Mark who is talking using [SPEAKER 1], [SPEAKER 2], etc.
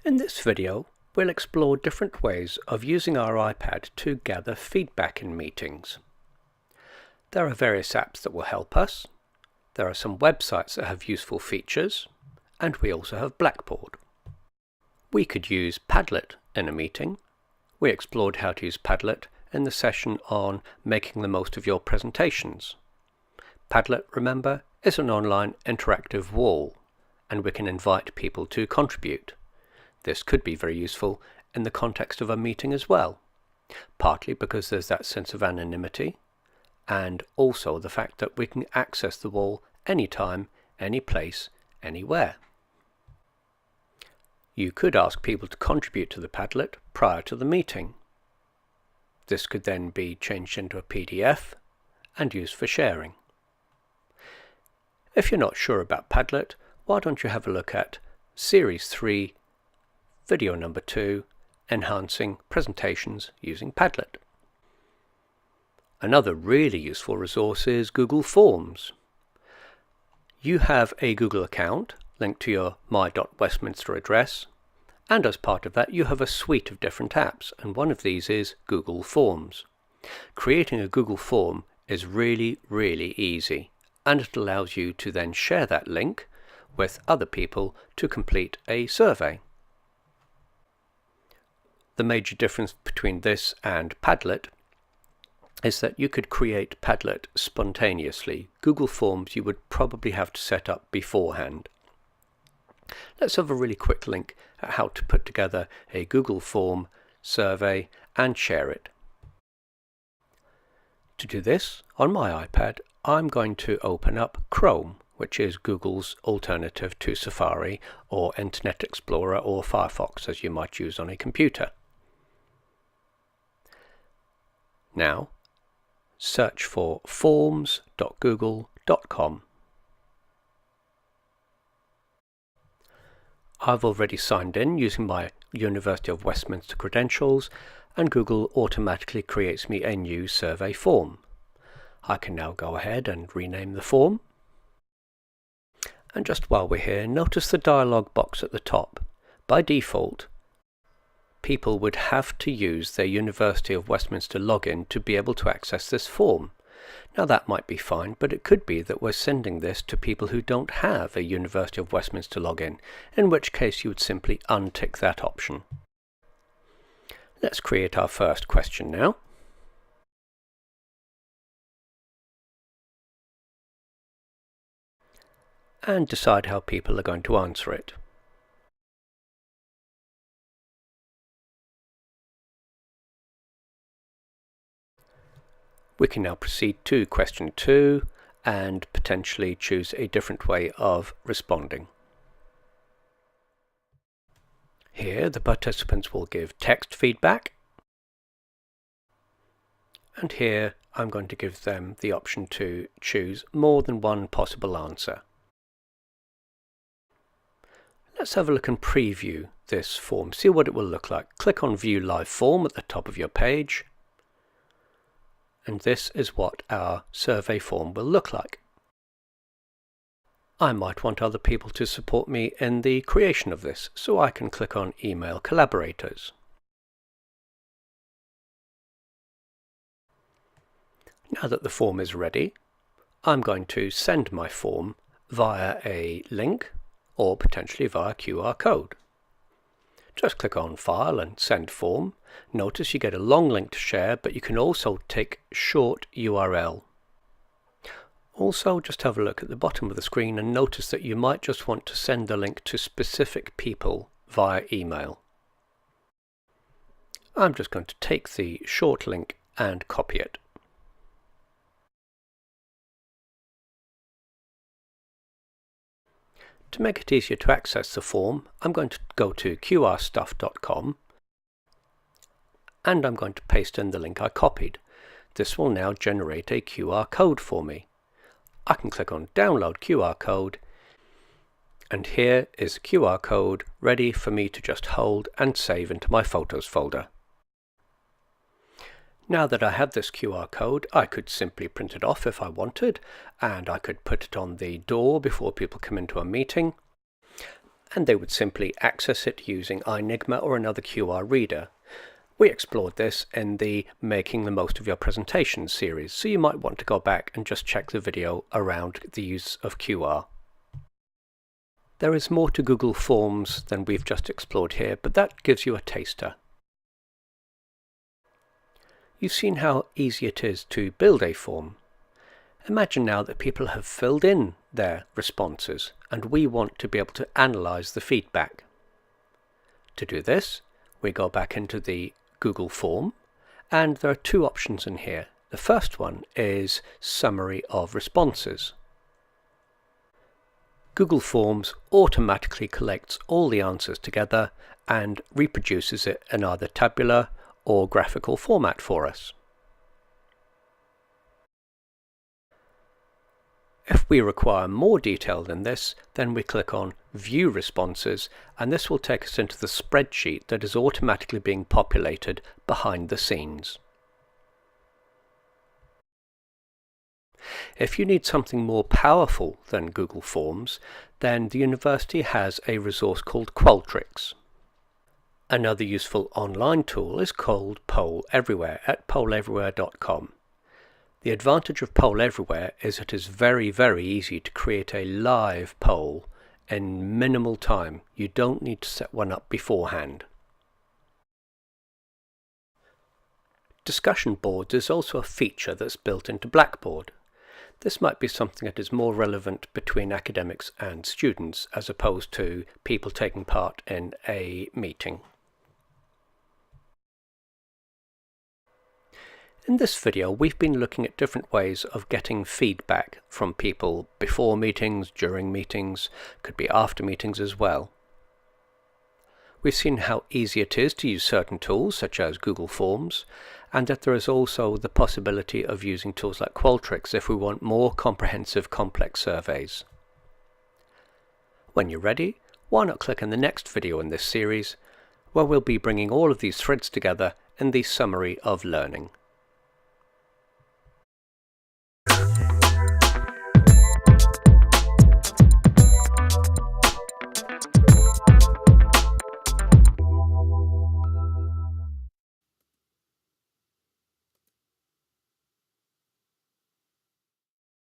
[SPEAKER 1] In this video, we'll explore different ways of using our iPad to gather feedback in meetings. There are various apps that will help us. There are some websites that have useful features, and we also have Blackboard. We could use Padlet in a meeting. We explored how to use Padlet in the session on making the most of your presentations. Padlet, remember, is an online interactive wall, and we can invite people to contribute. This could be very useful in the context of a meeting as well, partly because there's that sense of anonymity, and also the fact that we can access the wall anytime, any place, anywhere. You could ask people to contribute to the Padlet prior to the meeting. This could then be changed into a PDF and used for sharing. If you're not sure about Padlet, why don't you have a look at Series 3, Video number 2, Enhancing Presentations using Padlet. Another really useful resource is Google Forms. You have a Google account linked to your my.westminster address, and as part of that you have a suite of different apps, and one of these is Google Forms. Creating a Google form is really easy, and it allows you to then share that link with other people to complete a survey. The major difference between this and Padlet is that you could create Padlet spontaneously. Google Forms you would probably have to set up beforehand. Let's have a really quick link at how to put together a Google Form survey and share it. To do this, on my iPad, I'm going to open up Chrome, which is Google's alternative to Safari or Internet Explorer or Firefox, as you might use on a computer. Now, search for forms.google.com. I've already signed in using my University of Westminster credentials, and Google automatically creates me a new survey form. I can now go ahead and rename the form. And just while we're here, notice the dialog box at the top. By default, people would have to use their University of Westminster login to be able to access this form. Now that might be fine, but it could be that we're sending this to people who don't have a University of Westminster login, in which case you would simply untick that option. Let's create our first question now. And decide how people are going to answer it. We can now proceed to question 2 and potentially choose a different way of responding. Here the participants will give text feedback, and here I'm going to give them the option to choose more than one possible answer. Let's have a look and preview this form, see what it will look like. Click on View Live Form at the top of your page, and this is what our survey form will look like. I might want other people to support me in the creation of this, so I can click on Email Collaborators. Now that the form is ready, I'm going to send my form via a link or potentially via QR code. Just click on File and Send Form. Notice you get a long link to share, but you can also take short URL. Also, just have a look at the bottom of the screen and notice that you might just want to send the link to specific people via email. I'm just going to take the short link and copy it. To make it easier to access the form, I'm going to go to qrstuff.com and I'm going to paste in the link I copied. This will now generate a QR code for me. I can click on Download QR Code, and here is the QR code ready for me to just hold and save into my Photos folder. Now that I have this QR code, I could simply print it off if I wanted, and I could put it on the door before people come into a meeting. and they would simply access it using iNigma or another QR reader. We explored this in the Making the Most of Your Presentation series, so you might want to go back and just check the video around the use of QR. There is more to Google Forms than we've just explored here, but that gives you a taster. You've seen how easy it is to build a form. Imagine now that people have filled in their responses and we want to be able to analyze the feedback. To do this, we go back into the Google form, and there are two options in here. The first one is Summary of Responses. Google Forms automatically collects all the answers together and reproduces it in either tabular or graphical format for us. If we require more detail than this, then we click on View Responses, and this will take us into the spreadsheet that is automatically being populated behind the scenes. If you need something more powerful than Google Forms, then the university has a resource called Qualtrics. Another useful online tool is called Poll Everywhere at polleverywhere.com. The advantage of Poll Everywhere is it is very, very easy to create a live poll in minimal time. You don't need to set one up beforehand. Discussion boards is also a feature that's built into Blackboard. This might be something that is more relevant between academics and students as opposed to people taking part in a meeting. In this video, we've been looking at different ways of getting feedback from people before meetings, during meetings, could be after meetings as well. We've seen how easy it is to use certain tools such as Google Forms, and that there is also the possibility of using tools like Qualtrics if we want more comprehensive, complex surveys. When you're ready, why not click on the next video in this series, where we'll be bringing all of these threads together in the Summary of Learning.